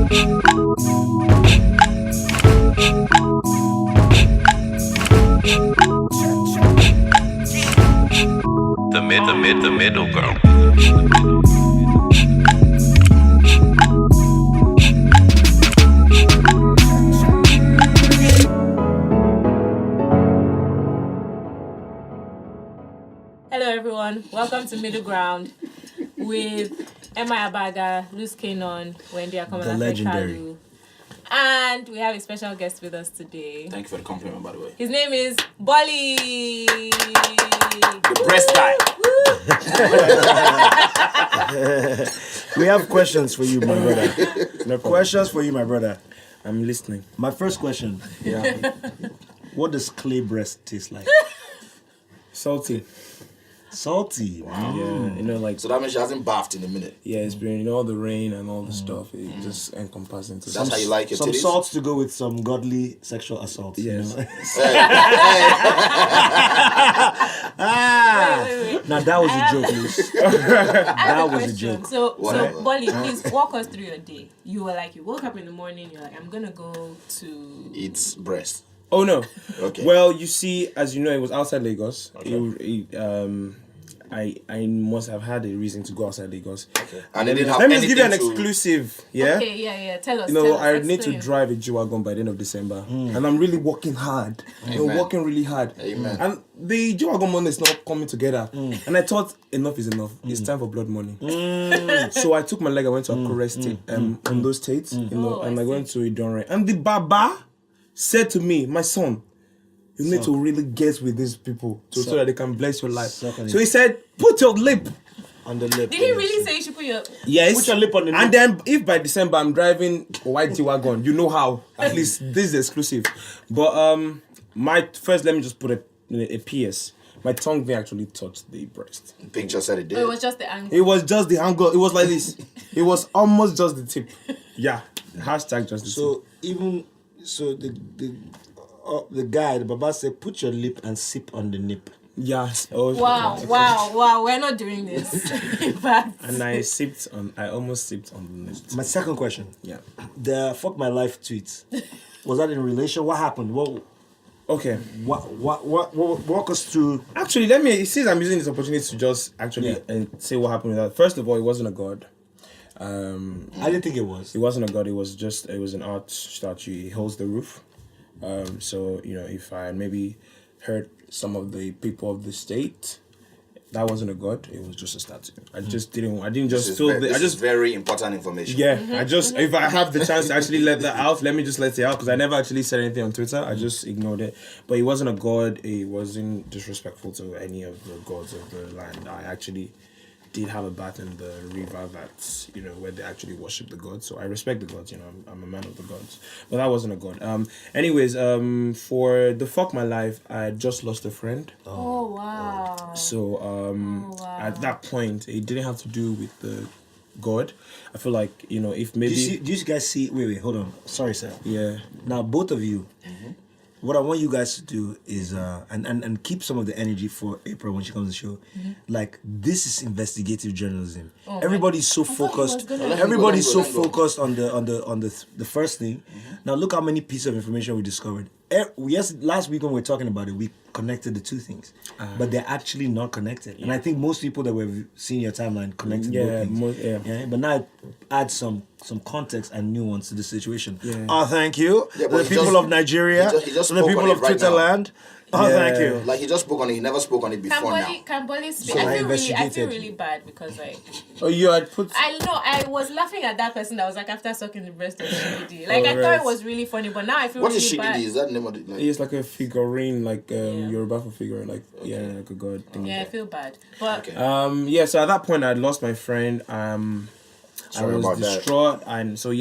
The middle girl. Hello everyone, welcome to Middle Ground with Emma Abaga, Luz Kanon, Wendy Akomala, the legendary. And we have a special guest with us today. Thank you for the compliment, by the way. His name is Bolly. The breast guy. We have questions for you, my brother. No questions for you, my brother. I'm listening. My first question. Yeah. What does clay breast taste like? Salty. Salty. Wow. Yeah, like. So that means she hasn't bathed in a minute. Yeah, it's been all the rain and all the stuff. It just encompassing to That's how you like your some titties? salts to go with some godly sexual assault. Yes. Wait. Now that was a joke, Luce. That was a joke. So Bolly, please walk us through your day. You woke up in the morning, you're like, I'm gonna go to... It's breast. Oh no. Okay. Well, you see, as you know, it was outside Lagos. Okay. I must have had a reason to go outside Lagos. Okay. And it didn't have Let me just give you an anything to- exclusive. Yeah. Okay, yeah. Tell us. I need to drive a G-Wagon by the end of December, and I'm really working hard. Working really hard. Amen. And the G-Wagon money is not coming together. And I thought enough is enough. It's time for blood money. So I took my leg. I went to Akure State, Ondo State, and I went to Idonre. And the Baba said to me, my son, you need to really get with these people so that they can bless your life. So he said, put your lip on the lip. Did he really say you should put your... Yes. Put your lip on the lip. And then if by December I'm driving a white G-Wagon, you know how. At least this is exclusive. But let me just put a PS. My tongue didn't actually touch the breast. The picture said it did. Oh, it was just the angle. It was just the angle. It was like this. It was almost just the tip. Yeah. Hashtag just the tip. The guy, the Baba said, put your lip and sip on the nip. Yes. Wow. We're not doing this. In fact. And I almost sipped on the list. My second question. Yeah. The fuck my life tweets. Was that in relation? What happened? Okay. Walk us through. Actually, since I'm using this opportunity to just say what happened with that. First of all, it wasn't a god. I didn't think it was. It wasn't a god. It was an art statue. It holds the roof. So if I had maybe heard some of the people of the state, that wasn't a god. It was just a statue. I just didn't. I didn't just feel. This is very important information. Yeah. If I have the chance to actually let that out, let me just let it out because I never actually said anything on Twitter. I just ignored it. But it wasn't a god. It wasn't disrespectful to any of the gods of the land. I actually did have a bath in the river that's where they actually worship the gods. So I respect the gods. I'm a man of the gods. But that wasn't a god. Anyways, for the fuck my life, I had just lost a friend. Oh wow. So at that point, it didn't have to do with the god. I feel like if maybe do you guys see? Wait, hold on. Sorry, sir. Yeah. Now both of you. What I want you guys to do is and keep some of the energy for April when she comes to the show. Like, this is investigative journalism. Everybody's so focused. Everybody's so focused on the first thing. Now look how many pieces of information we discovered. Yes, last week when we were talking about it, we connected the two things, but they're actually not connected. And I think most people that were seeing your timeline connected both things. But now add some context and nuance to the situation. Thank you. The people of Nigeria, he just the people of Twitterland. Thank you. Like, he just spoke on it. He never spoke on it before now. Can Bolly speak? So I feel really bad because you had put. I know I was laughing at that person that was like after sucking the breast of Shigidi. I thought it was really funny, but now I feel What really is bad. Shigidi? Is that the name of it? It's like a figurine, like Yoruba for figure, like like a god thing. Yeah, I feel bad. But so at that point I had lost my friend. Sorry I was about distraught, and so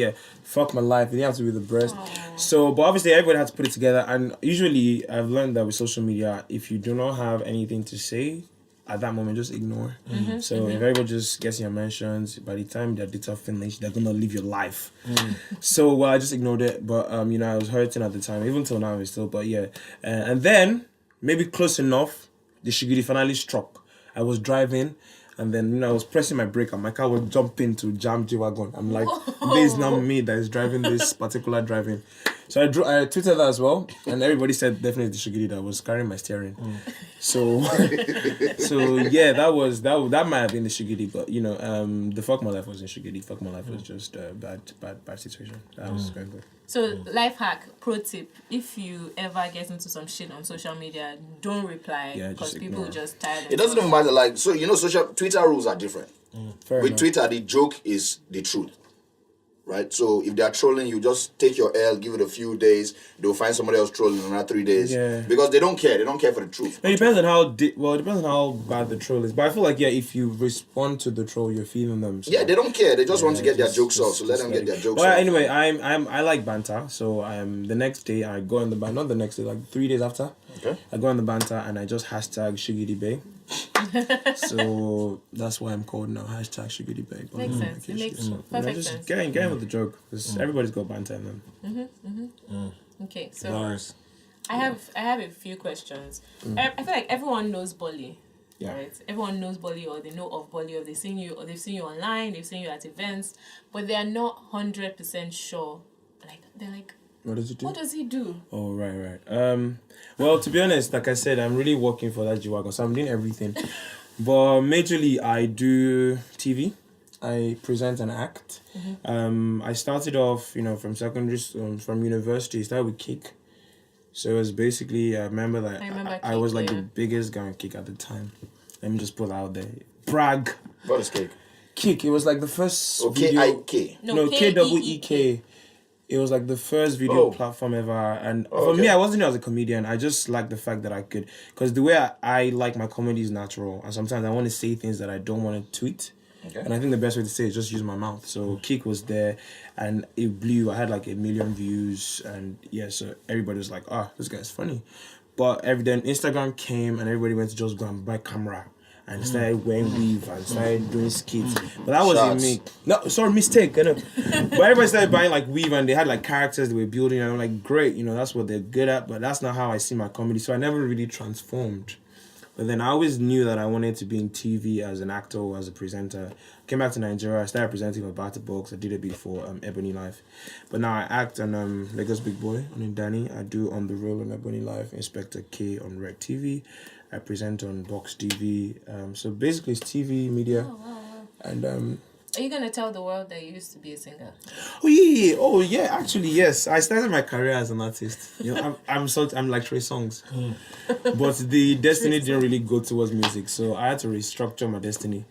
fuck my life. It didn't have to be the breast. So, but obviously everybody had to put it together. And usually, I've learned that with social media, if you do not have anything to say at that moment, just ignore. If everybody just gets your mentions, by the time their data finish, they're gonna live your life. So, I just ignored it. But I was hurting at the time, even till now, it's still. But and then maybe close enough, the Shigiri finally struck. I was driving. And then when I was pressing my brake and my car was jumping to jam G-Wagon. I'm like, this is not me that is driving this particular driving. So I tweeted that as well, and everybody said definitely the Shugidi that was carrying my steering. So yeah, that might have been the Shugidi, but the fuck my life wasn't Shugidi. Fuck my life was just a bad situation. That was going good. So life hack, pro tip: if you ever get into some shit on social media, don't reply because people just tired. It doesn't even matter. Like social Twitter rules are different. Fair With enough. Twitter, the joke is the truth. Right, so if they are trolling you, just take your L, give it a few days. They'll find somebody else trolling in another 3 days. Yeah. Because they don't care. They don't care for the truth. It depends on how it depends on how bad the troll is. But I feel like if you respond to the troll, you're feeling them. So. Yeah, they don't care. They just want to get their jokes off. So let them get their jokes Well, off. anyway, I like banter. So the next day I go on the banter. Not the next day, like 3 days after. Okay. I go on the banter and I just hashtag Shugidi Bay. So that's why I'm called now. Hashtag Shugidi Bay. Makes sense. It makes perfect sense. Get in with the joke because everybody's got banter in them. Okay, so Lars. I have a few questions. I feel like everyone knows Bolly. Yeah. Right? Everyone knows Bolly, or they know of Bolly, or they've seen you online, they've seen you at events, but they are not 100% sure. Like they're like, What does it do? what does he do? Oh, right. Well, to be honest, like I said, I'm really working for that G-Wagon, so I'm doing everything. But majorly, I do TV. I present and act. I started off, from secondary, from university. I started with Kick. So it was basically, I remember that I was like the biggest guy on Kick at the time. Let me just put it out there. Brag. What is cake? Kick. It was like the first Okay, video. K-I-K. No, K-E-E-K. It was like the first video platform ever. And for me, I wasn't as a comedian. I just liked the fact that I could... Because the way I like my comedy is natural. And sometimes I want to say things that I don't want to tweet. Okay. And I think the best way to say it is just use my mouth. So Kick was there and it blew. I had like 1 million views. And yeah, so everybody was like, this guy's funny. But then Instagram came and everybody went to just go and buy camera. And started wearing weave and started doing skits. But that wasn't me. No, sorry, mistake. I know. But everybody started buying like weave and they had like characters they were building. And I'm like, great, that's what they're good at. But that's not how I see my comedy. So I never really transformed. But then I always knew that I wanted to be in TV as an actor or as a presenter. Came back to Nigeria. I started presenting for Battle Box. I did it before Ebony Life. But now I act on Lagos Big Boy on Danny. I do On the Roll on Ebony Life. Inspector K on Red TV. I present on Box TV. So basically it's TV, media. Wow. And Are you gonna tell the world that you used to be a singer? Oh yeah, actually yes. I started my career as an artist. I'm like Trey Songs. But the destiny didn't really go towards music. So I had to restructure my destiny.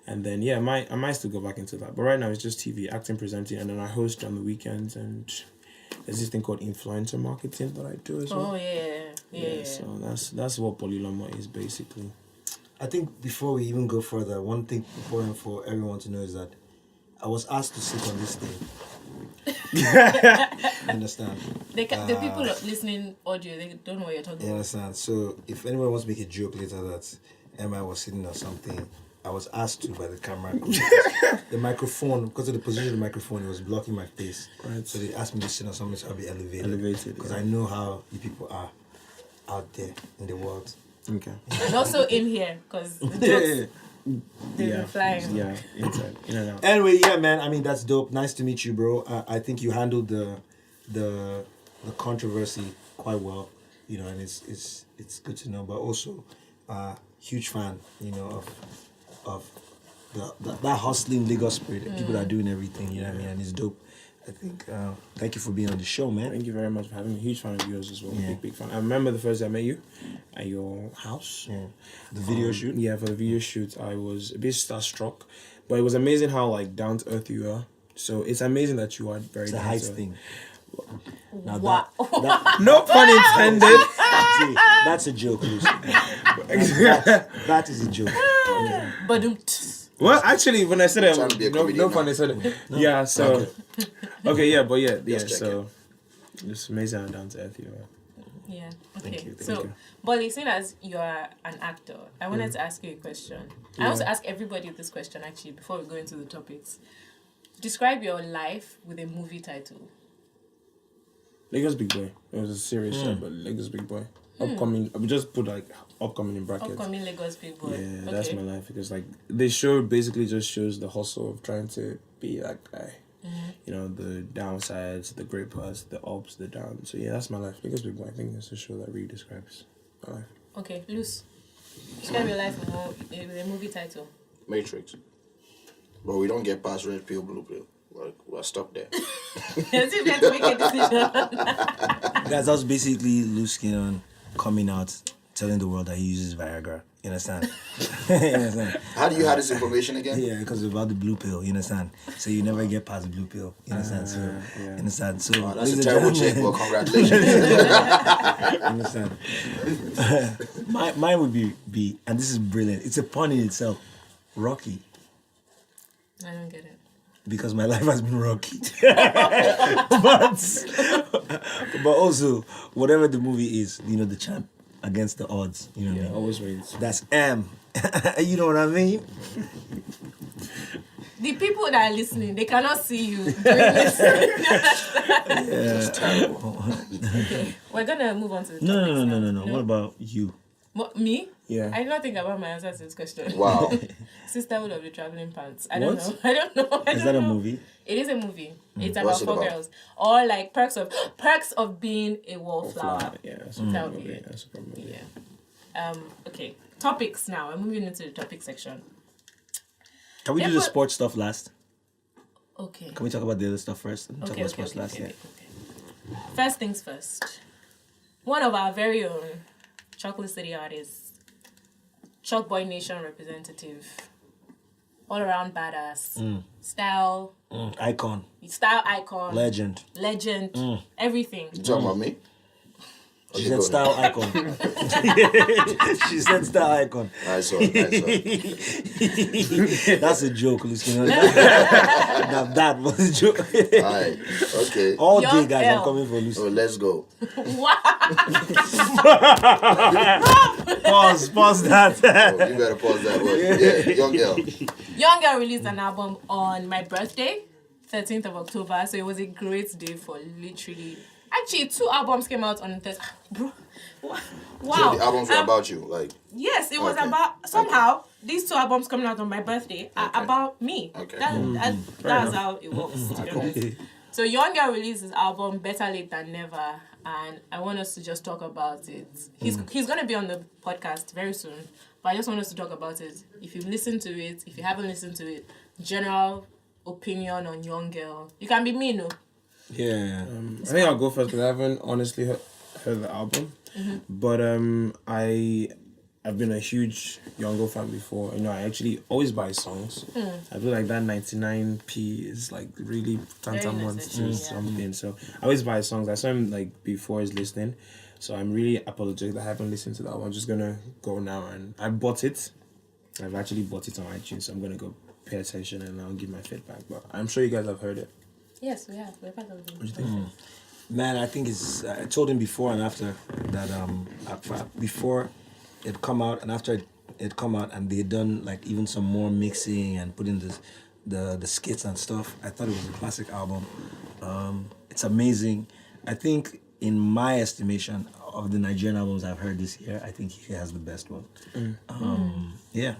And then I might still go back into that. But right now it's just TV, acting, presenting, and then I host on the weekends and there's this thing called influencer marketing that I do as well. Oh yeah. So that's what Bollylomo is basically. I think before we even go further, one thing important for everyone to know is that I was asked to sit on this thing. You understand? The people listening audio, they don't know what you're talking You about. understand? So if anyone wants to make a joke later that Emma was sitting on something, I was asked to by the camera crew. The microphone, because of the position of the microphone, it was blocking my face. Right. So they asked me to sit on something so I'll be elevated. Because yeah. I know how you people are out there in the world. Okay. And also in here, because the jokes, they've been flying. Yeah, inside, in and out. Anyway, yeah, man. I mean, that's dope. Nice to meet you, bro. I think you handled the controversy quite well, and it's good to know. But also, huge fan, of that hustling Lagos spirit. People that are doing everything, you know what I mean, and it's dope. I think. Thank you for being on the show, man. Thank you very much for having me. Huge fan of yours as well. Yeah. Big fan. I remember the first day I met you at your house. Yeah. The video shoot. Yeah, for the video shoot, I was a bit starstruck, but it was amazing how down to earth you are. So it's amazing that you are very. It's a down height to earth. thing. Now Wow. that No pun intended. see, that's a joke, Lucy. That is a joke. But Well, actually, when I said it, Trying to be a no comedian pun now. intended. Yeah. So. Okay. Yeah. But yeah. Just So. It's amazing how down to earth you are. yeah. Okay. Thank you. So, Bolly, seeing as you are an actor, I wanted to ask you a question. I want to ask everybody this question actually before we go into the topics. Describe your life with a movie title. Lagos Big Boy. It was a serious show, but Lagos Big Boy. Upcoming. I would just put like upcoming in brackets. Upcoming Lagos big boy. Yeah, Okay. that's my life because like the show basically just shows the hustle of trying to be that guy. You know, the downsides, the great parts, the ups, the downs. So yeah, that's my life. Lagos big boy. I think it's a show that really describes my life. Okay, Luce. Describe your life in a movie title. Matrix. But we don't get past red pill, blue pill. Like, we're stuck there. As if you have to make a decision. Guys, that was basically Luce Cannon coming out, telling the world that he uses Viagra. You understand? You understand? How do you have this information again? Yeah, because it's about the blue pill. You understand? So you never get past the blue pill. You understand? So you understand? So Oh, that's a ladies and terrible gentlemen- check. Well, congratulations. You understand? Mine would be, and this is brilliant. It's a pun in itself. Rocky. I don't get it. Because my life has been rocky. but also, whatever the movie is, you know, the champ against the odds. You know what I mean? Always wins. That's M. You know what I mean? The people that are listening, they cannot see you doing this. That's terrible. Okay, we're gonna move on to the No. topics now. What about you? Me? Yeah. I did not think about my answer to this question. Wow. Sisterhood of the Traveling Pants. I don't What? know. I don't know. Is that a movie? It is a movie. It's about What's it 4 about? girls. Or like perks of being a wallflower. Yeah, that's That a would be movie. it. That's a good movie. Yeah. Okay. Topics now. I'm moving into the topic section. Can we do the Everyone- sports stuff last? Okay. Can we talk about the other stuff first? Talk Okay, about okay, sports okay, last, okay, yeah. okay. First things first. One of our very own Chocolate City artists, Chalk Boy Nation representative, all around badass, style Icon. icon, Legend. everything. You talking about me? She Okay, said go style icon. She said style icon. Nice one. That's a joke, Luciano. that was a joke. Alright. Okay. All Young day, guys, L. I'm coming for Lucy. So let's go. Pause that. Oh, you better pause that word. Yeah, young girl. Young Girl released an album on my birthday, 13th of October. So it was a great day for literally. Actually, 2 albums came out on the 30th. Bro, wow. So the albums were about you, like. Yes, it was Okay. about somehow these 2 albums coming out on my birthday are about me. Okay. That's how it works. To be honest. So Young Girl released his album Better Late Than Never, and I want us to just talk about it. He's gonna be on the podcast very soon, but I just want us to talk about it. If you've listened to it, if you haven't listened to it, general opinion on Young Girl. You can be me, no. Yeah. I think I'll go first because I haven't honestly heard the album. But I've been a huge Youngo fan before. You know, I actually always buy songs. I feel like that 99p is like really tantamount to necessary, something. So I always buy songs. I saw him like before his listening. So I'm really apologetic that I haven't listened to that one. I'm just gonna go now and I bought it. I've actually bought it on iTunes, so I'm gonna go pay attention and I'll give my feedback. But I'm sure you guys have heard it. Yes, we have. We're part of What do you the think? Man, I think it's. I told him before and after that before it come out and after it come out and they done like even some more mixing and putting the skits and stuff. I thought it was a classic album. It's amazing. I think in my estimation of the Nigerian albums I've heard this year, I think he has the best one. Yeah.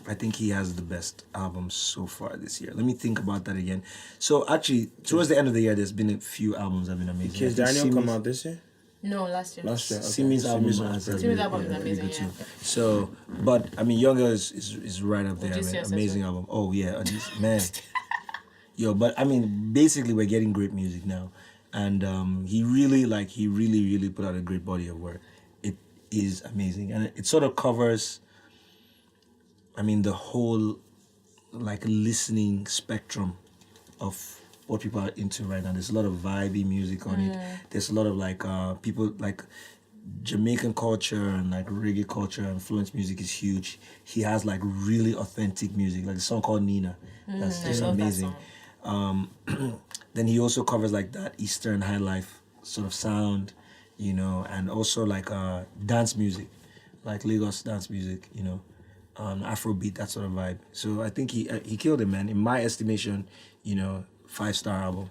I think he has the best album so far this year. Let me think about that again. So actually, towards the end of the year, there's been a few albums that have been amazing. Kids I think Daniel come Simi's- out this year? No, last year. Last year. Okay. Simi's album Simi's has Simi's been album is really amazing, good yeah. too. So, but I mean, Young Girl is right up there. Odysseus Man. as Amazing well. album. Oh yeah, man. Yo, but I mean, basically, we're getting great music now, and he really put out a great body of work. It is amazing, and it sort of covers. I mean, the whole like listening spectrum of what people are into right now. There's a lot of vibey music on it. There's a lot of like people like Jamaican culture and like reggae culture influenced music is huge. He has like really authentic music, like a song called Nina. That's just love that amazing. Then he also covers like that Eastern high life sort of sound, you know, and also like dance music, like Lagos dance music, you know. Afrobeat, that sort of vibe. So I think he killed it, man. In my estimation, you know, 5-star album.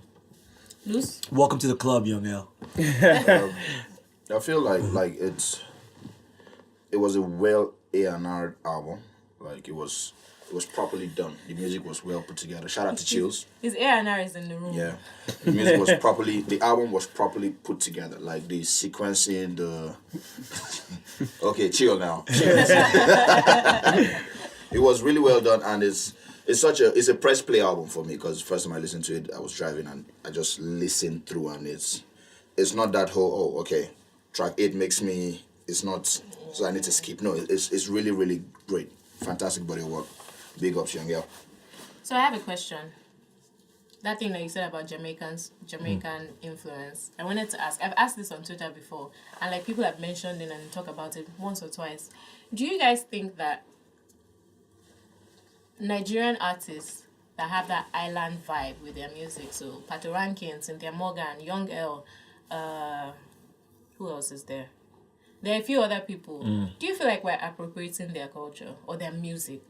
Loose? Welcome to the club, Young L. I feel like it was a well A&R album. Like it was properly done. The music was well put together. Shout out to Chills. His A&R is in the room. Yeah, the album was properly put together. Like the sequencing, okay, chill now. It was really well done, and it's a press play album for me because first time I listened to it, I was driving and I just listened through, and it's not that whole okay, track 8 makes me, it's not, so I need to skip. No, it's really really great, fantastic body of work. Big ups, young girl. So I have a question. That thing that you said about Jamaican influence, I wanted to ask. I've asked this on Twitter before, and like people have mentioned it and talk about it once or twice. Do you guys think that Nigerian artists that have that island vibe with their music, so Pato Rankin, Cynthia Morgan, Young L, who else is there? There are a few other people. Do you feel like we're appropriating their culture or their music?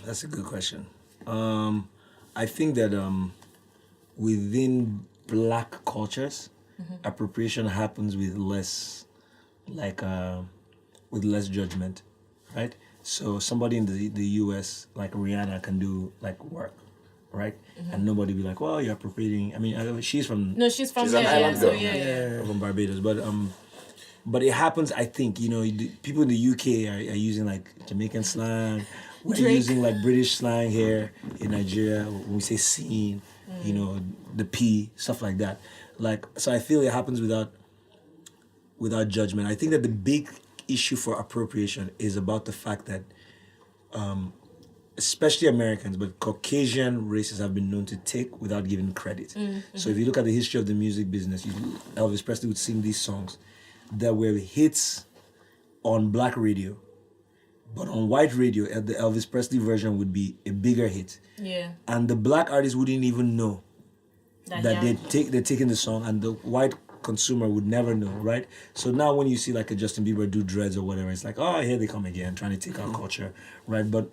That's a good question. I think that within black cultures, appropriation happens with less judgment, right? So somebody in the US like Rihanna can do like work, right? And nobody be like, well, you're appropriating. I mean, she's from She's from an island girl. from Barbados, but it happens. I think people in the UK are using like Jamaican slang. We're using like British slang here in Nigeria. When we say scene, the P, stuff like that. Like, so I feel it happens without judgment. I think that the big issue for appropriation is about the fact that, especially Americans, but Caucasian races have been known to take without giving credit. So if you look at the history of the music business, Elvis Presley would sing these songs that were hits on black radio. But on white radio, the Elvis Presley version would be a bigger hit. Yeah. And the black artists wouldn't even know that they're taking the song, and the white consumer would never know, right? So now when you see like a Justin Bieber do dreads or whatever, it's like, oh, here they come again, trying to take our culture, right? But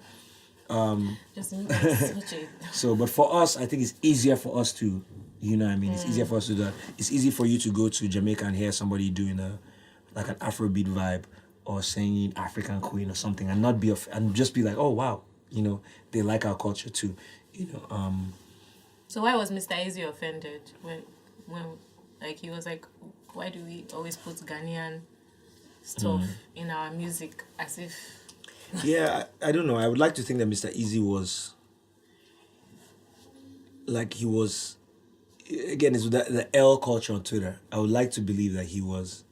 Justin Bieber so, but for us, I think it's easier for us to, it's easier for us to do that. It's easy for you to go to Jamaica and hear somebody doing an Afrobeat vibe or singing African Queen or something, and not be and just be like, oh wow, they like our culture too, So why was Mr. Easy offended when like he was like, why do we always put Ghanaian stuff in our music as if? Yeah, I don't know. I would like to think that Mr. Easy was like again, it's the L culture on Twitter. I would like to believe that he was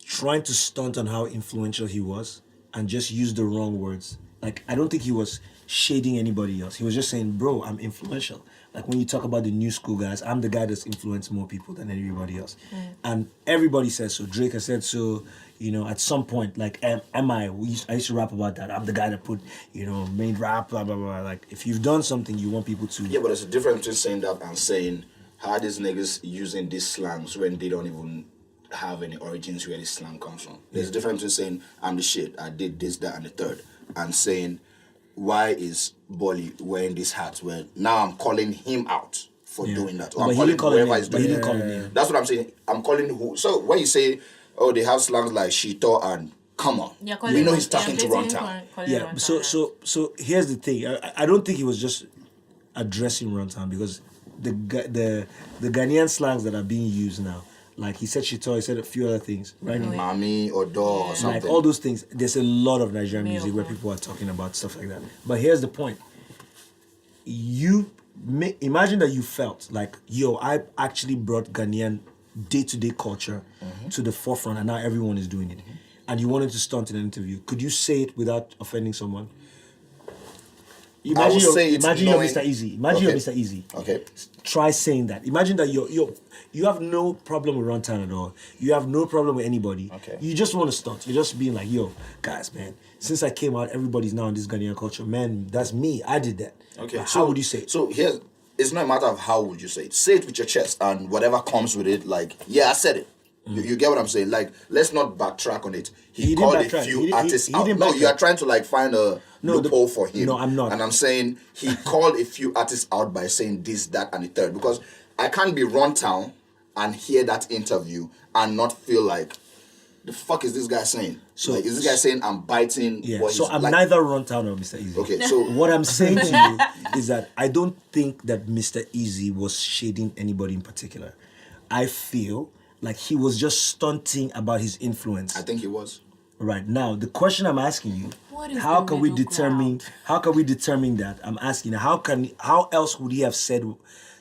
trying to stunt on how influential he was and just use the wrong words. Like, I don't think he was shading anybody else. He was just saying, bro, I'm influential. Like, when you talk about the new school guys, I'm the guy that's influenced more people than everybody else. And everybody says so. Drake has said so. At some point, like, I used to rap about that. I'm the guy that put, made rap, blah, blah, blah. Like, if you've done something, you want people to... Yeah, but there's a difference between saying that and saying, how are these niggas using these slangs when they don't even have any origins where this slang comes from? There's a difference between saying, I'm the shit, I did this, that, and the third, and saying, why is Bolly wearing this hat? Well, now I'm calling him out for doing that. Or I'm calling whoever is doing it. That's what I'm saying. I'm calling who. So when you say, oh, they have slangs like Shito and come on, we know he's talking to Runtown. Yeah, so here's the thing. I don't think he was just addressing Runtown, because the Ghanaian slangs that are being used now, like he said Shito, he said a few other things, right? Mami or Do or something. Like all those things. There's a lot of Nigerian music where people are talking about stuff like that. But here's the point. Imagine that you felt like, yo, I actually brought Ghanaian day-to-day culture to the forefront, and now everyone is doing it. And you wanted to stunt in an interview. Could you say it without offending someone? Imagine you're Mr. Easy. Imagine you're Mr. Easy. Okay. Try saying that. Imagine that you have no problem with Runtown at all. You have no problem with anybody. Okay. You just want to stunt. You're just being like, yo, guys, man, since I came out, everybody's now in this Ghanaian culture. Man, that's me. I did that. Okay. Like, how would you say it? So here's, it's not a matter of how would you say it. Say it with your chest and whatever comes with it, like, yeah, I said it. You get what I'm saying? Like, let's not backtrack on it. He called a few artists out. No, you are trying to like find a loophole for him. No, I'm not. And I'm saying he called a few artists out by saying this, that, and the third. Because I can't be Runtown and hear that interview and not feel like, the fuck is this guy saying? So like, is this guy saying I'm biting? Yeah. So I'm neither Runtown or Mr. Easy. Okay. So what I'm saying to you is that I don't think that Mr. Easy was shading anybody in particular. I feel like he was just stunting about his influence. I think he was. Right. Now, the question I'm asking you, how can we determine that? I'm asking, how else would he have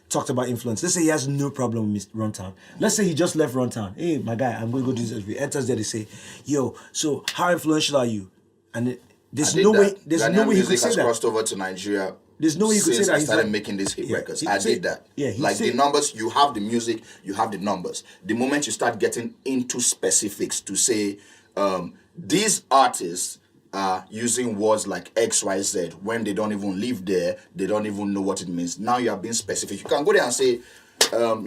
talked about influence? Let's say he has no problem with Runtown. Let's say he just left Runtown. Hey, my guy, I'm going to go do this. He enters there, they say, yo, so how influential are you? And there's no way he could say that. Crossed over to Nigeria. There's no way you could say that. I started making these hit records. I did that. Yeah, like the numbers, you have the music, you have the numbers. The moment you start getting into specifics to say, these artists are using words like X, Y, Z when they don't even live there, they don't even know what it means. Now you are being specific. You can go there and say, I'm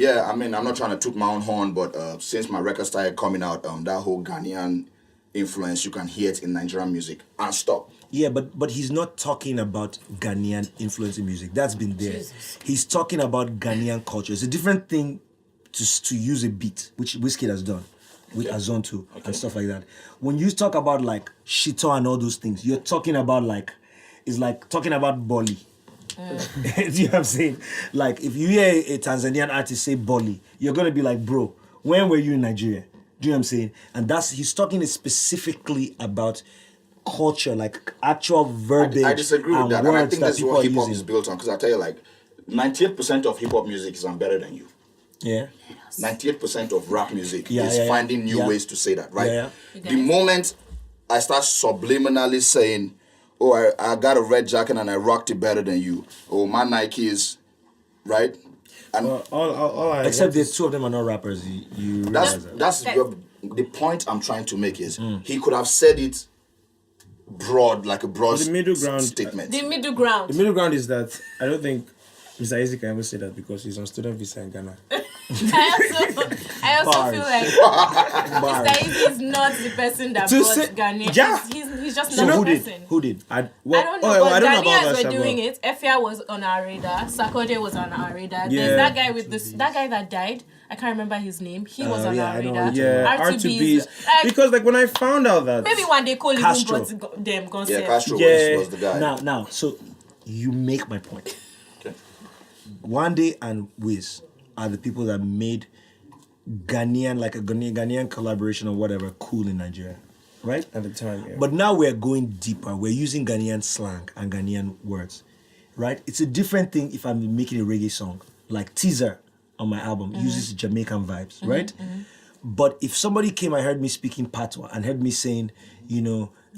not trying to toot my own horn, but since my record started coming out, that whole Ghanaian influence, you can hear it in Nigerian music and stop. Yeah, but he's not talking about Ghanaian influence in music. That's been there. Jesus. He's talking about Ghanaian culture. It's a different thing to use a beat, which Wizkid has done with Azonto and stuff like that. When you talk about like Shito and all those things, you're talking about it's like talking about Bolly. Do you know what I'm saying? Like if you hear a Tanzanian artist say Bolly, you're gonna be like, bro, when were you in Nigeria? Do you know what I'm saying? And he's talking specifically about culture, like actual verbiage. I disagree with that. And I think that's what hip hop is built on. Because I tell you, like, 98% of hip hop music is I'm better than you. Yeah. 98% of rap music is finding new ways to say that, right? Yeah. The moment I start subliminally saying, oh, I got a red jacket and I rocked it better than you. Oh, my Nikes, right? And except the two of them are not rappers. You realize that's the point I'm trying to make is he could have said it broad, like a broad statement. The middle ground. The middle ground is that I don't think Mr. Isaac can ever say that because he's on student visa in Ghana. I also feel like Mr. Izzy is not the person that brought Ghana. Yeah. He's just not the person. Who did? I don't know, but Ghanaians were doing it. Efia was on our radar. Sarkodie was on our radar. Yeah. There's that guy that died. I can't remember his name. He was on our radar. Yeah, R2B's. Because like when I found out that... Maybe one day Cole even brought them. Castro was the guy. Now, so you make my point. One Day and Wiz are the people that made Ghanaian, like a Ghanaian collaboration or whatever, cool in Nigeria, right? At the time, yeah. But now we're going deeper. We're using Ghanaian slang and Ghanaian words, right? It's a different thing if I'm making a reggae song, like Teaser on my album uses Jamaican vibes, right? But if somebody came and heard me speaking Patois and heard me saying,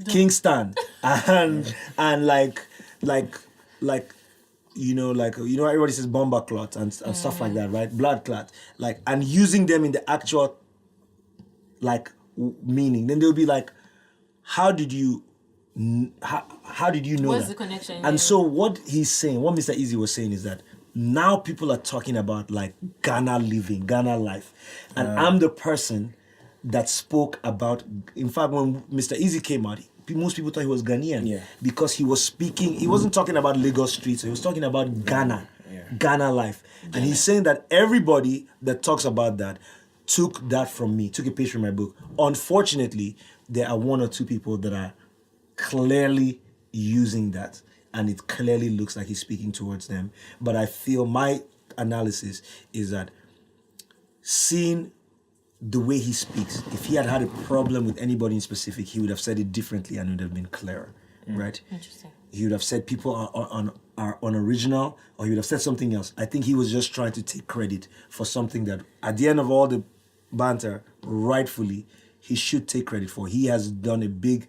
Kingston and like everybody says bomber clot and stuff like that, right? Blood clot, like, and using them in the actual meaning, then they'll be like, how did you know What's that? the connection? And so what he's saying, what Mr. Easy was saying is that now people are talking about like Ghana living, Ghana life. And I'm the person that spoke about, in fact, when Mr. Easy came out, most people thought he was Ghanaian because he was speaking, he wasn't talking about Lagos streets, he was talking about Ghana, Ghana life. And he's saying that everybody that talks about that took that from me, took a page from my book. Unfortunately, there are one or two people that are clearly using that, and it clearly looks like he's speaking towards them. But I feel my analysis is that seeing the way he speaks, if he had a problem with anybody in specific, he would have said it differently and it would have been clearer, right? Interesting. He would have said people are unoriginal, or he would have said something else. I think he was just trying to take credit for something that, at the end of all the banter, rightfully, he should take credit for. He has done a big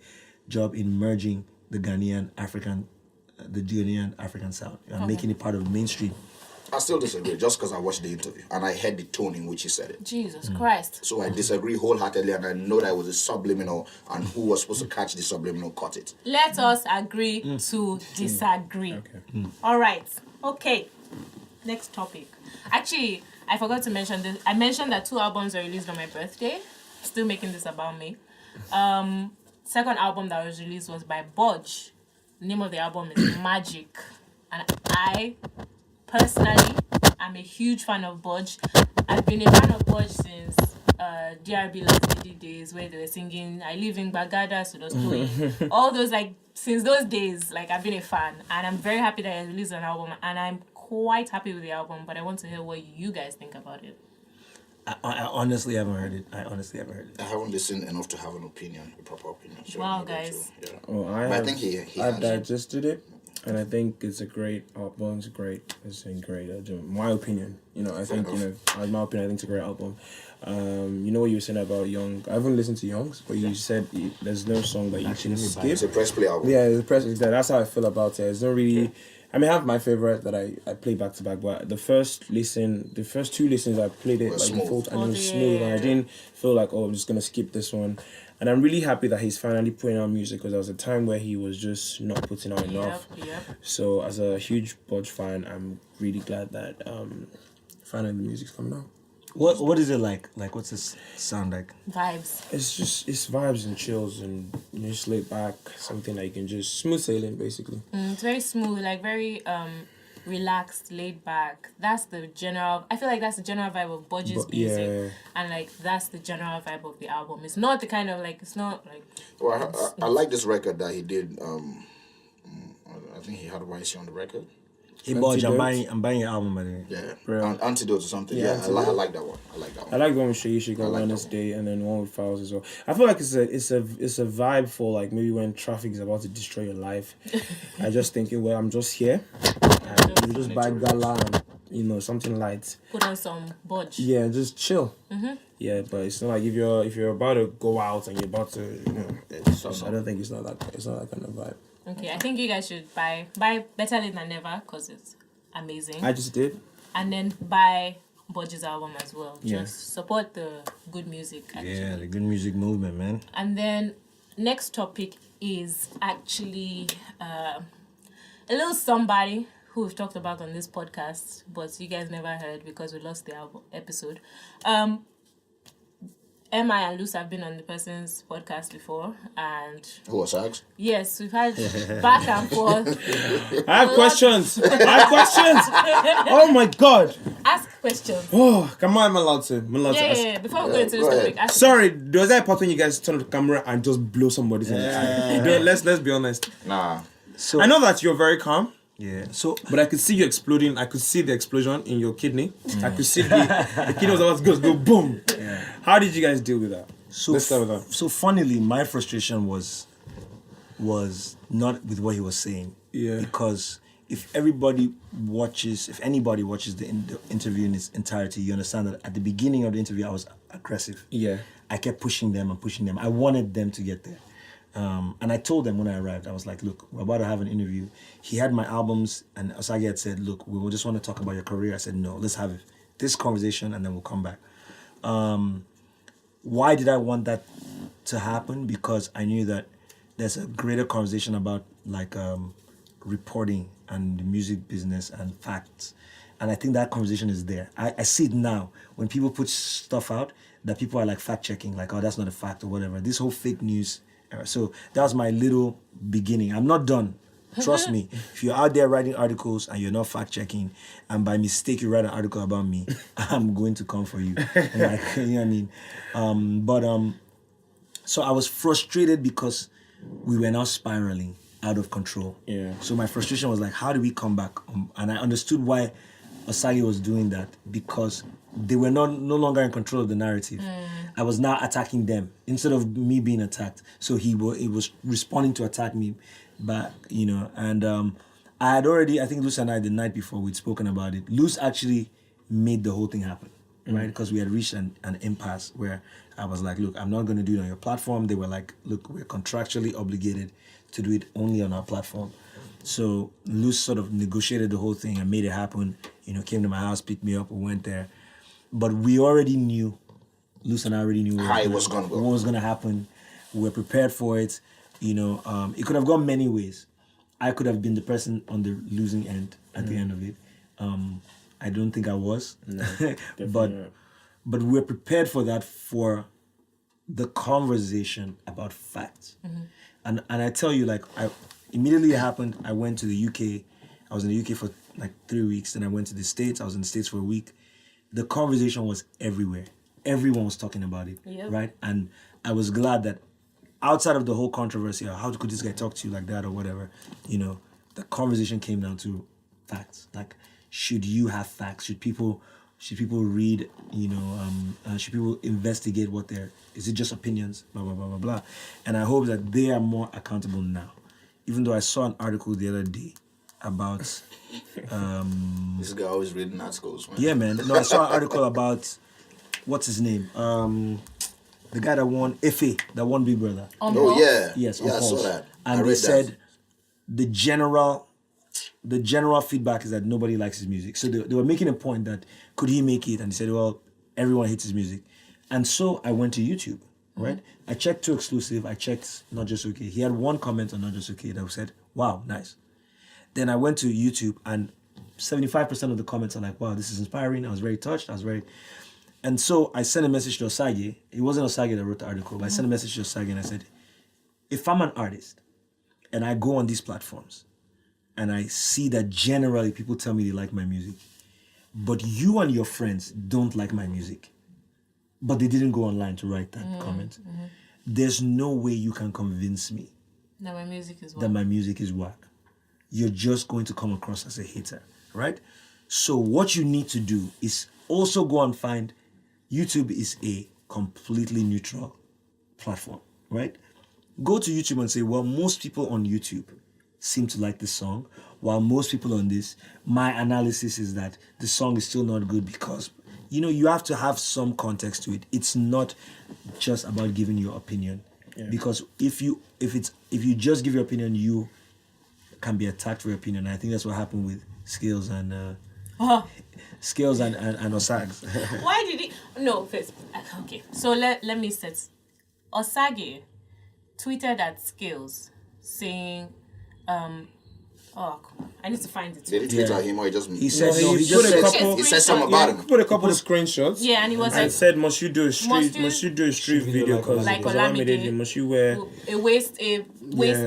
job in merging the Ghanaian African sound and making it part of the mainstream. I still disagree just because I watched the interview and I heard the tone in which he said it. Jesus Christ. So I disagree wholeheartedly, and I know that it was a subliminal, and who was supposed to catch the subliminal caught it. Let us agree to disagree. Okay. All right. Okay. Next topic. Actually, I forgot to mention this. I mentioned that 2 albums were released on my birthday. Still making this about me. Second album that was released was by Budge. The name of the album is Magic. And I personally am a huge fan of Budge. I've been a fan of Bodge since DRB Last Lady days, where they were singing I Live in Bagada, so those playing. All those, like, since those days, like, I've been a fan. And I'm very happy that I released an album. And I'm quite happy with the album, but I want to hear what you guys think about it. I honestly haven't heard it. I haven't listened enough to have an opinion, a proper opinion. So wow, guys. Well, I think I digested it, and I think it's a great album. It's great. My opinion, I think, in my opinion, I think it's a great album. You know what you were saying about Young? I haven't listened to Young's, but you said there's no song that you can skip. It's a press play album. Yeah, it's a press. That's how I feel about it. It's not really. I mean, I have my favorite that I play back to back, but the first two listens I played it like full, and it was smooth, and I didn't feel like, I'm just gonna skip this one. And I'm really happy that he's finally putting out music, because there was a time where he was just not putting out enough. Yep. So as a huge Bodge fan, I'm really glad that finally the music's coming out. What is it like? Like, what's this sound like? Vibes. It's vibes and chills, and just laid back, something that you can just smooth sailing, basically. It's very smooth, like very relaxed, laid back. That's the general. I feel like that's the general vibe of Bodge's music, and like that's the general vibe of the album. It's not the kind of like, it's not like. Well, I like this record that he did. I think he had YC on the record. Hey, Bodge, I'm buying your album, by the way. Yeah, Antidote or something. Yeah, I like that one. I like the one with Shaishi got Wednesday, and then one with Files as well. I feel like it's a vibe for like maybe when traffic is about to destroy your life. I just thinking, well, I'm just here, and you just buy gala and something light. Put on some Bodge. Yeah, just chill. Yeah, but it's not like if you're about to go out and you're about to, I don't think it's not that kind of vibe. Okay, I think you guys should buy Better Late Than Never, because it's amazing. I just did. And then buy Bodge's album as well. Yeah. Just support the good music, actually. Yeah, the good music movement, man. And then next topic is actually a little somebody who we've talked about on this podcast, but you guys never heard because we lost the episode. Emma and Luce have been on the person's podcast before, and who was asked? Yes, we've had back and forth. I have questions. Oh my god! Ask questions. Oh, come on, I'm allowed to. Yeah. Before we go into this topic, sorry, was that part when you guys turn on the camera and just blow somebody's in the eye? Let's be honest. Nah. So I know that you're very calm. Yeah. But I could see you exploding. I could see the explosion in your kidney. I could see the kidney was about to go boom. Yeah. How did you guys deal with that? So funnily, my frustration was not with what he was saying. Yeah. Because if anybody watches the interview in its entirety, you understand that at the beginning of the interview, I was aggressive. Yeah. I kept pushing them. I wanted them to get there. And I told them when I arrived, I was like, look, we're about to have an interview. He had my albums, and Osagi had said, look, we will just want to talk about your career. I said, no, let's have this conversation, and then we'll come back. Why did I want that to happen? Because I knew that there's a greater conversation about like reporting and the music business and facts. And I think that conversation is there. I see it now. When people put stuff out, that people are like fact-checking, like, oh, that's not a fact or whatever. This whole fake news. So that was my little beginning. I'm not done. Trust me. If you're out there writing articles and you're not fact-checking, and by mistake you write an article about me, I'm going to come for you. Like, you know what I mean? So I was frustrated because we were now spiraling out of control. Yeah. So my frustration was like, how do we come back? And I understood why Osagi was doing that, because they were no longer in control of the narrative. I was now attacking them instead of me being attacked. So he was responding to attack me back, and I had already, I think Luce and I, the night before, we'd spoken about it. Luce actually made the whole thing happen, right? Because we had reached an impasse where I was like, look, I'm not going to do it on your platform. They were like, look, we're contractually obligated to do it only on our platform. So Luce sort of negotiated the whole thing and made it happen. Came to my house, picked me up, we went there. But we already knew, Luce and I already knew how it was going to go. What was going to happen. We were prepared for it. It could have gone many ways. I could have been the person on the losing end at the end of it. I don't think I was. No, but we were prepared for that, for the conversation about facts. And I tell you, like, immediately it happened, I went to the UK. I was in the UK for like 3 weeks. Then I went to the States. I was in the States for a week. the conversation was everywhere. Everyone was talking about it, right? And I was glad that outside of the whole controversy, how could this guy talk to you like that or whatever, the conversation came down to facts. Like, should you have facts? Should people read, should people investigate is it just opinions, blah, blah, blah, blah, blah. And I hope that they are more accountable now. Even though I saw an article the other day about... this guy always reading articles, man. Yeah, man. No, I saw an article about, what's his name? The guy that won FA, that won Big Brother. Oh, yeah. Yes, I saw that. And they said the general feedback is that nobody likes his music. So they were making a point that could he make it? And they said, well, everyone hates his music. And so I went to YouTube, right? I checked Too Exclusive. I checked Not Just Okay. He had one comment on Not Just Okay that said, wow, nice. Then I went to YouTube and 75% of the comments are like, wow, this is inspiring. I was very touched. And so I sent a message to Osage. It wasn't Osage that wrote the article, but I sent a message to Osage and I said, if I'm an artist and I go on these platforms and I see that generally people tell me they like my music, but you and your friends don't like my music, but they didn't go online to write that comment, there's no way you can convince me that my music is whack. You're just going to come across as a hater, right? So what you need to do is also go and find YouTube is a completely neutral platform, right? Go to YouTube and say, well, most people on YouTube seem to like this song, while most people on this, my analysis is that the song is still not good because, you have to have some context to it. It's not just about giving your opinion. Yeah. Because if you just give your opinion, you can be attacked for your opinion. I think that's what happened with Skills and Osags. Why did he? No, first. Okay. So let me set. Osage tweeted at Skills saying, oh, come on. I need to find it. Did he tweet at him or he just... He said, he said something about him. He put a couple of screenshots. Yeah, and he was and said, must you do a street video because like Olamide, must you wear a waist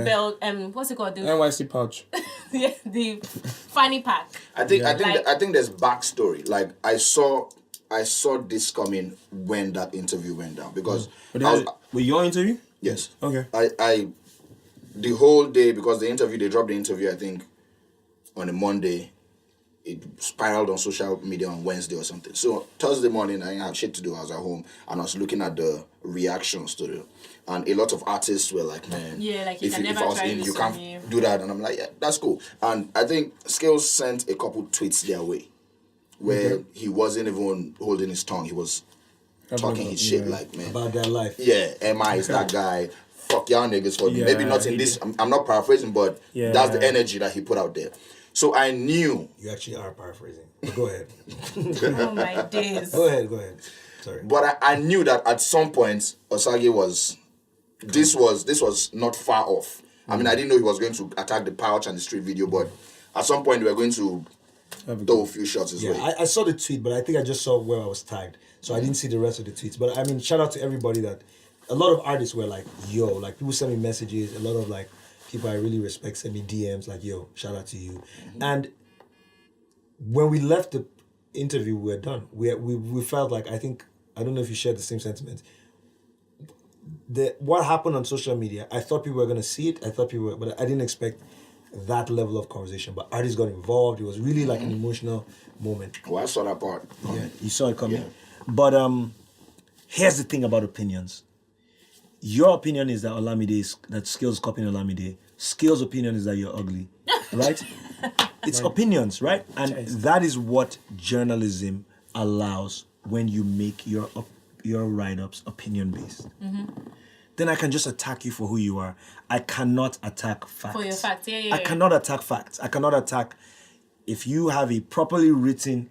belt, what's it called? The NYC pouch. yeah, the fanny pack. I think there's backstory. Like I saw this coming when that interview went down because with your interview? Yes. Okay. I the whole day, because they dropped the interview, I think, on a Monday. It spiraled on social media on Wednesday or something. So Thursday morning, I didn't have shit to do. I was at home and I was looking at the reactions to it. And a lot of artists were like, man, if I was in, you can't do that. And I'm like, yeah, that's cool. And I think Skills sent a couple tweets their way where he wasn't even holding his tongue. He was talking his shit like, man. About their life. Yeah, MI is that guy. Fuck y'all niggas for me. Maybe not in this. I'm not paraphrasing, but that's the energy that he put out there. So I knew. You actually are paraphrasing. But go ahead. Oh my days. Go ahead. Sorry. But I knew that at some point Osage was. This was not far off. I mean, I didn't know he was going to attack the pouch and the street video, but at some point we were going to throw a few shots as well. I saw the tweet, but I think I just saw where I was tagged, so I didn't see the rest of the tweets. But I mean, shout out to everybody that. A lot of artists were like, yo, like people send me messages. A lot of like people I really respect send me DMs like, yo, shout out to you. Mm-hmm. And when we left the interview, we were done. We felt like, I don't know if you shared the same sentiment. What happened on social media, I thought people were going to see it. But I didn't expect that level of conversation. But artists got involved. It was really like an emotional moment. Well, I saw that part. Yeah, you saw it coming. Yeah. But here's the thing about opinions. Your opinion is that Skills copying Olamide. Skills' opinion is that you're ugly, right? It's opinions, right? And that is what journalism allows when you make your write-ups opinion-based. Mm-hmm. Then I can just attack you for who you are. I cannot attack facts. For your facts, yeah. I cannot attack facts. I cannot attack if you have a properly written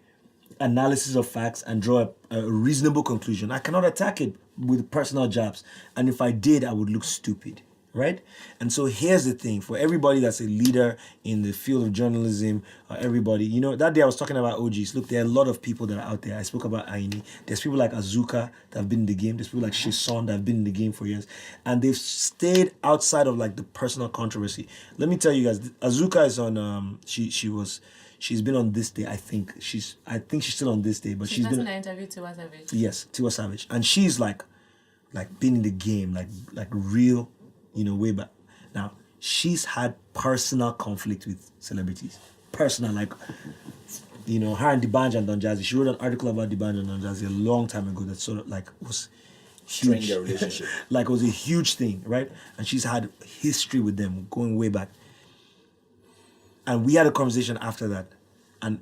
analysis of facts and draw a reasonable conclusion. I cannot attack it with personal jabs. And if I did, I would look stupid, right? And so here's the thing. For everybody that's a leader in the field of journalism, everybody, that day I was talking about OGs. Look, there are a lot of people that are out there. I spoke about Aini. There's people like Azuka that have been in the game. There's people like Shison that have been in the game for years. And they've stayed outside of like the personal controversy. Let me tell you guys, Azuka is on, she's been on this day. I think she's still on this day, but she's been. An interview to Tiwa Savage. Yes, Tiwa Savage, and she's like been in the game, like real, way back. Now she's had personal conflict with celebrities, personal, like, her and D'banj and Don Jazzy. She wrote an article about D'banj and Don Jazzy a long time ago that sort of like was huge. Strained their relationship. Like it was a huge thing, right? And she's had history with them going way back. And we had a conversation after that, and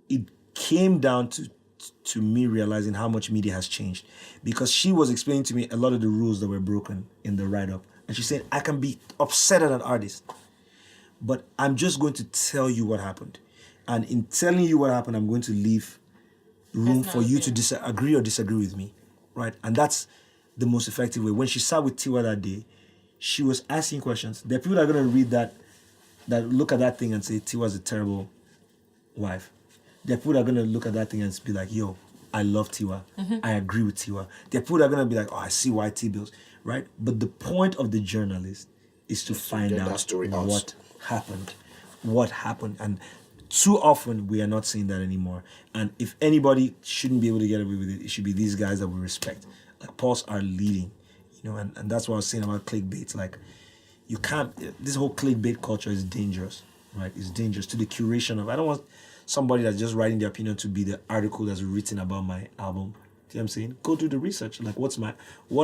it came down to me realizing how much media has changed, because she was explaining to me a lot of the rules that were broken in the write-up, and she said, I can be upset at an artist, but I'm just going to tell you what happened, and in telling you what happened, I'm going to leave room for you to agree or disagree with me, right? And that's the most effective way. When she sat with Tiwa that day, she was asking questions. There are people that are going to read that look at that thing and say Tiwa's a terrible wife. There are people that are going to look at that thing and be like, yo, I love Tiwa. I agree with Tiwa. There are people that are going to be like, oh, I see why T-bills, right? But the point of the journalist is to find out what happened. What happened. And too often we are not seeing that anymore. And if anybody shouldn't be able to get away with it, it should be these guys that we respect. Like Pulse are leading, and that's what I was saying about clickbait. Like, you can't, this whole clickbait culture is dangerous, right? It's dangerous to the curation of, I don't want somebody that's just writing their opinion to be the article that's written about my album. See what I'm saying? Go do the research. Like, what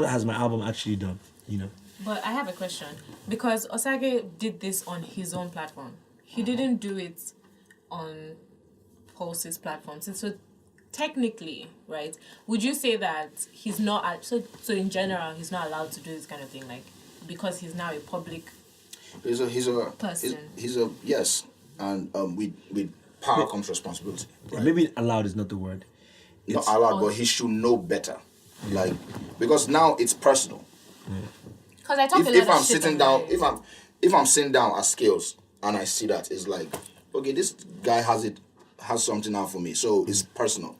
has my album actually done, But I have a question. Because Osage did this on his own platform. He didn't do it on Pulse's platform. So technically, right, would you say that he's not, so in general, he's not allowed to do this kind of thing, like, because he's now a public he's a person? He's a, yes, and with power comes responsibility. Right? Maybe allowed is not the word. Not allowed, but he should know better. Like, because now it's personal. Because I talk a lot If of I'm shit sitting down, if I'm sitting down at Skills and I see that, it's like, okay, this guy has something out for me, so it's personal.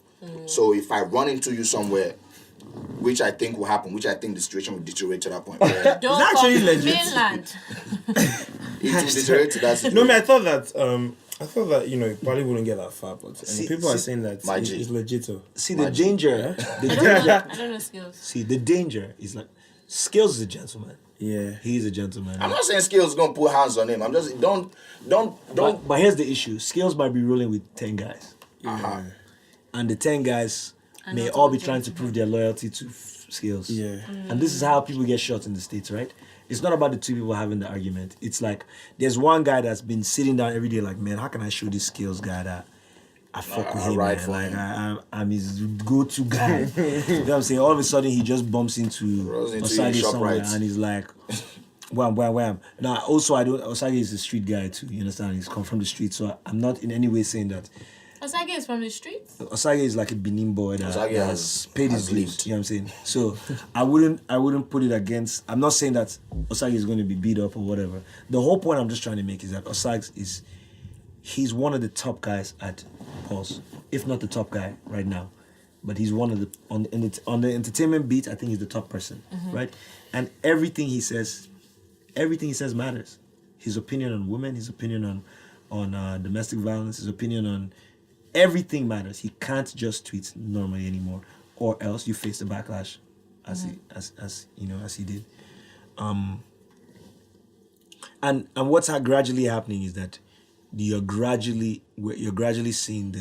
So if I run into you somewhere, which I think will happen, which I think the situation will deteriorate to that point. Where Don't It's actually legit. mainland. it will deteriorate to that situation. No, I thought that it probably wouldn't get that far, but people are saying that it's legit. See, the danger, I don't know skills. see, the danger is like, Skills is a gentleman. Yeah. He's a gentleman. I'm not saying Skills is gonna put hands on him. I'm just don't. But here's the issue. Skills might be rolling with 10 guys. And the 10 guys may all be trying to prove their loyalty to Skills. Yeah. And this is how people get shot in the States, right? It's not about the two people having the argument. It's like, there's one guy that's been sitting down every day like, man, how can I show this Skills guy that I fuck with him, man? Like, I'm his go-to guy. You know what I'm saying? All of a sudden, he just bumps into Osage somewhere, and he's like, wham, wham, wham. Now, also, Osage is a street guy too, you understand? He's come from the street, so I'm not in any way saying that. Osage is from the streets? Osage is like a Benin boy that has paid his dues, you know what I'm saying? So, I wouldn't put it against, I'm not saying that Osage is going to be beat up or whatever. The whole point I'm just trying to make is that Osage he's one of the top guys at Pulse, if not the top guy right now, but he's one of the on the entertainment beat. I think he's the top person, right? And everything he says matters. His opinion on women, his opinion on domestic violence, his opinion on everything matters. He can't just tweet normally anymore, or else you face the backlash, as he did. And what's gradually happening is that you're gradually seeing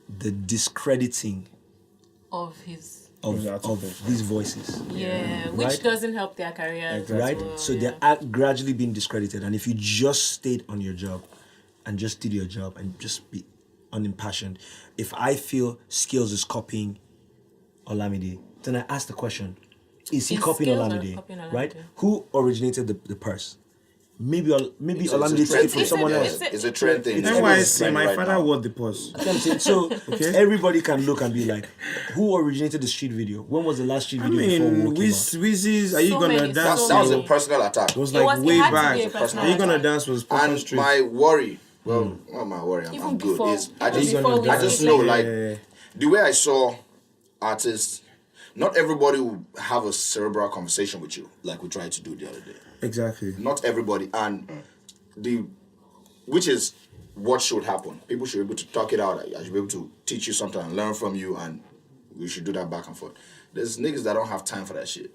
the discrediting Of his... of these voices. Yeah, which right? doesn't help their career. Right? Well, So they're gradually being discredited. And if you just stayed on your job and just did your job and just be unimpassioned, if I feel Skills is copying Olamide, then I ask the question, is he copying Olamide? Right? Who originated the purse? Maybe Olamide took it from someone else. It's a trend thing. That's why I say my father wore the purse. So everybody can look and be like, who originated the street video? When was the last street video before Woke came out? Wizzy's, are you gonna dance? That was a personal attack. It was like way back. Are you gonna dance was proper And street. my worry, not my worry, I'm good. I just know, like, the way I saw artists, not everybody will have a cerebral conversation with you like we tried to do the other day. Exactly. Not everybody, and which is what should happen. People should be able to talk it out. I should be able to teach you something and learn from you, and we should do that back and forth. There's niggas that don't have time for that shit.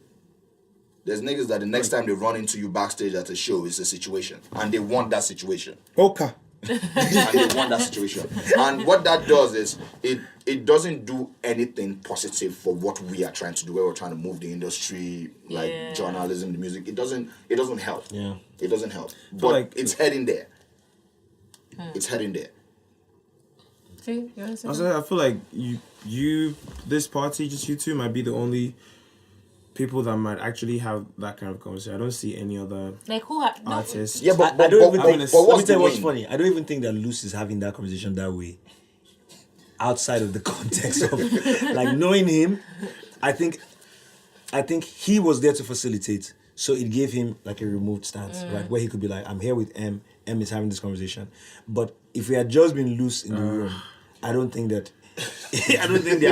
There's niggas that the next time they run into you backstage at a show is a situation, and they want that situation. Okay. And they want that situation. And what that does is it doesn't do anything positive for what we are trying to do, where we're trying to move the industry, like journalism, the music. It doesn't help. Yeah. It doesn't help. But like it's heading there. It's heading there. See, you want to say Also, I feel like you, this party, just you two, might be the only people that might actually have that kind of conversation. I don't see any other like who? No. artists. Yeah, but I don't even think. what's Let me tell the you what's win? funny. I don't even think that Luce is having that conversation that way. Outside of the context of like knowing him, I think he was there to facilitate. So it gave him like a removed stance, right? Where he could be like, I'm here with M. M is having this conversation. But if we had just been loose in the room, I don't think they're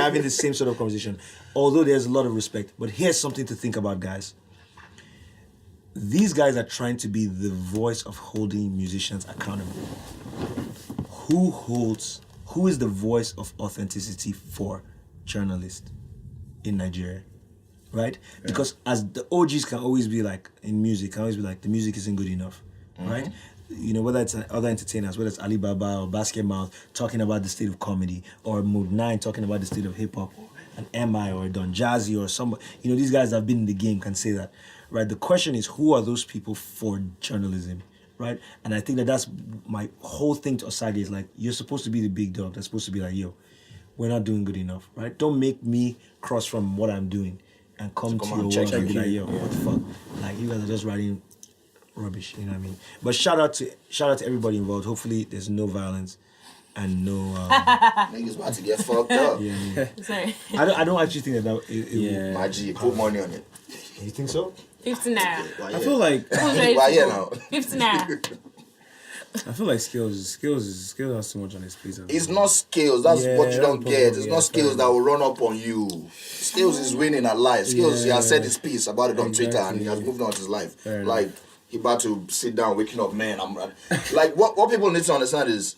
having the same sort of conversation. Although there's a lot of respect. But here's something to think about, guys. These guys are trying to be the voice of holding musicians accountable. Who is the voice of authenticity for journalists in Nigeria? Right? Yeah. Because as the OGs can always be like, in music, can always be like, the music isn't good enough. Right? You know, whether it's other entertainers, whether it's Alibaba or Basket Mouth talking about the state of comedy, or Mood 9 talking about the state of hip-hop, or an MI or Don Jazzy or somebody, you know, these guys that have been in the game can say that, right? The question is, who are those people for journalism, right? And I think that's my whole thing to Osage is like, you're supposed to be the big dog. That's supposed to be like, yo, we're not doing good enough, right? Don't make me cross from what I'm doing and come to your world and be like, yo, what the fuck? Like, you guys are just writing rubbish, you know what I mean? But shout out to everybody involved. Hopefully there's no violence and no Niggas about to get fucked up. yeah. Sorry. I don't actually think that Yeah. My G, put money on it. You think so? 50 naira. Why, I feel like Who's ready Why, to yeah, go? now? 50 naira. I feel like skills has too much on his plate. It's not skills. That's Yeah, what you don't that's get. probably- It's yeah, not skills fair that will run up on you. Skills is winning at life. Skills, he has said his piece about it on Twitter and he has moved on with his life. Fair enough. Like, he about to sit down, waking up, man. Like, what people need to understand is,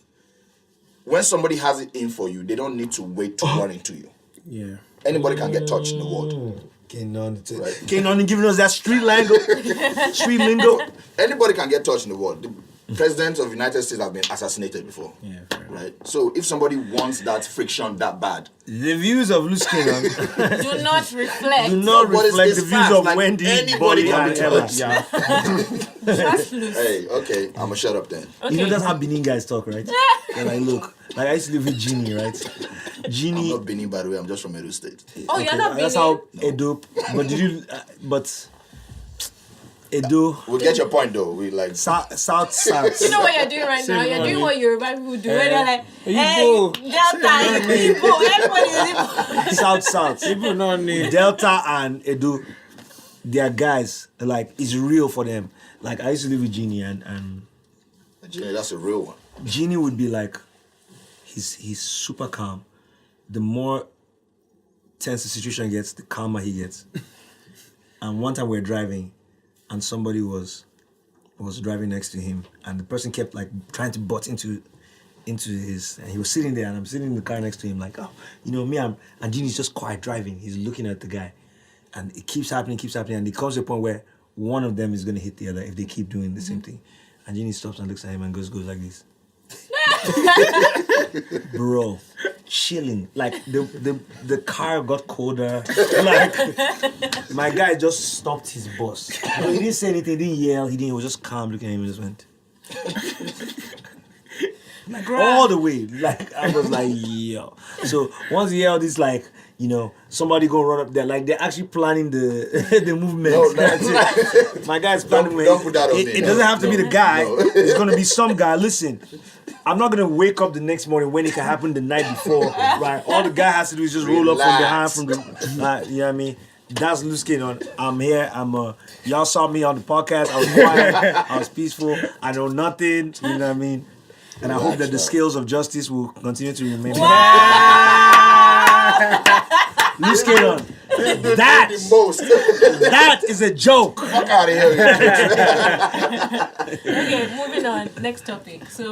when somebody has it in for you, they don't need to wait to run into you. Yeah. Anybody can get touched in the world. Kenon giving us that street lingo. Anybody can get touched in the world. The president of the United States have been assassinated before. Yeah. Right? So if somebody wants that friction that bad, The views of Luce Kenon Do not reflect. do not But it's reflect the views facts, of like, Wendy, anybody Bolly, can and be Emma. touched. Yeah. Trust loose. hey, okay, I'ma shut up then. Okay. You know that's how Benin guys talk, right? They're like, look, like I used to live with Genie, right? I'm Genie. not Benin, by the way. I'm just from Edo State. Oh, you're not That's Benin. how Edo. But did you? But Edo. We'll get your point though. We like South. You know what you're doing right now? You're money. doing what Yoruba people do. Where they're like, hey, Igbo. Delta, Igbo, everybody is Igbo. South. People don't need. Delta and Edo, they are guys. Like it's real for them. Like I used to live with Genie, and yeah, that's a real one. Genie would be like, he's super calm. The more tense the situation gets, the calmer he gets. And one time we were driving, and somebody was driving next to him, and the person kept like trying to butt into his, and he was sitting there, and I'm sitting in the car next to him, like, oh, you know me, and Genie's just quiet driving. He's looking at the guy, and it keeps happening, and it comes to a point where one of them is gonna hit the other if they keep doing the same thing. And Genie stops and looks at him and goes like this. Bro, chilling. Like the car got colder. Like my guy just stopped his bus. But he didn't say anything, he didn't yell, he was just calm looking at him and just went. Like all the way. Like I was like, yo. So once he yelled, it's like, you know, somebody gonna run up there. Like they're actually planning the the movement. No. My guy's planning. Don't put that on me. It doesn't have to be the guy. It's gonna be some guy. Listen, I'm not gonna wake up the next morning when it can happen the night before. Right? All the guy has to do is just roll up from behind. You know what I mean? That's Luce Kenon. I'm here. Y'all saw me on the podcast. I was quiet. I was peaceful. I know nothing. You know what I mean? And I hope that the scales of justice will continue to remain. Luce Kenon. That is a joke. Fuck out of here. Okay, moving on. Next topic. So.